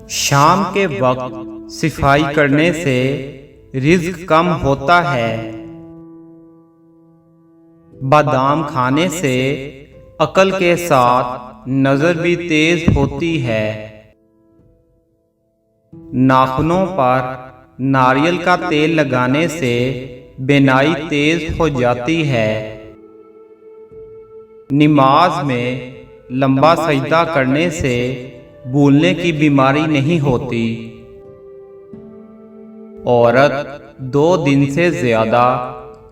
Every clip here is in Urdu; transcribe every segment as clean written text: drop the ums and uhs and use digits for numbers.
شام کے وقت صفائی کرنے سے رزق کم ہوتا ہے۔ بادام کھانے سے عقل کے ساتھ نظر بھی تیز ہوتی ہے۔ ناخنوں پر ناریل کا تیل لگانے سے بینائی تیز ہو جاتی ہے۔ نماز میں لمبا سجدہ کرنے سے بھولنے کی بیماری نہیں ہوتی۔ عورت 2 دن سے زیادہ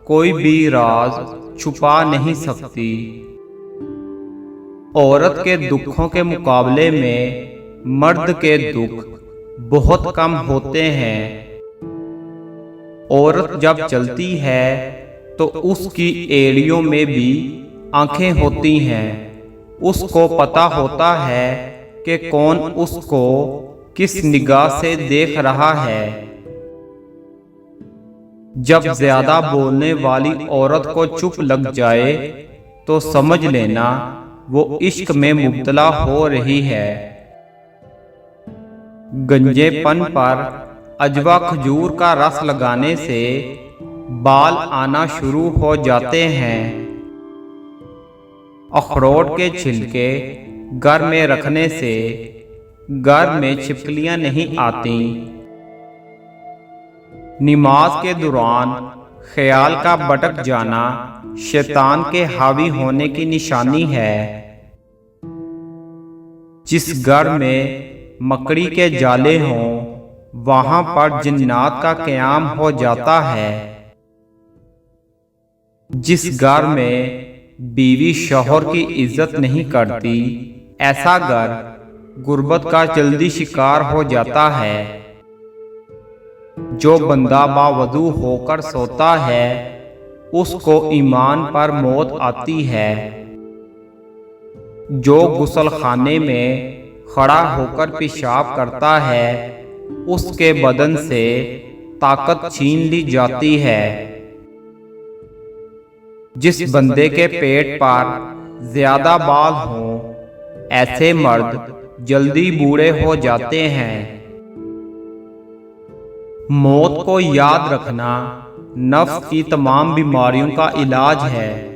کوئی بھی راز چھپا نہیں سکتی۔ عورت کے دکھوں کے مقابلے میں مرد کے دکھ بہت کم ہوتے ہیں۔ عورت جب چلتی ہے تو اس کی ایڑیوں میں بھی آنکھیں ہوتی ہیں۔ اس کو پتہ ہوتا ہے کہ کون اس کو کس نگاہ سے دیکھ رہا ہے۔ جب زیادہ بولنے والی عورت کو چپ لگ جائے تو سمجھ لینا وہ عشق میں مبتلا ہو رہی ہے۔ گنجے پن پر عجوا کھجور کا رس لگانے سے بال آنا شروع ہو جاتے ہیں۔ اخروٹ کے چھلکے گھر میں رکھنے سے گھر میں چھپکلیاں نہیں آتیں۔ نماز کے دوران خیال کا بھٹک جانا شیطان کے حاوی ہونے کی نشانی ہے۔ جس گھر میں مکڑی کے جالے ہوں وہاں پر جنات کا قیام ہو جاتا ہے۔ جس گھر میں بیوی شوہر کی عزت نہیں کرتی ایسا گھر غربت کا جلدی شکار ہو جاتا ہے۔ جو بندہ باوضو ہو کر سوتا ہے اس کو ایمان پر موت آتی ہے۔ جو غسل خانے میں کھڑا ہو کر پیشاب کرتا ہے اس کے بدن سے طاقت چھین لی جاتی ہے۔ جس بندے کے پیٹ پر زیادہ بال ہوں ایسے مرد جلدی بوڑھے ہو جاتے ہیں۔ موت کو یاد رکھنا نفس کی تمام بیماریوں کا علاج ہے۔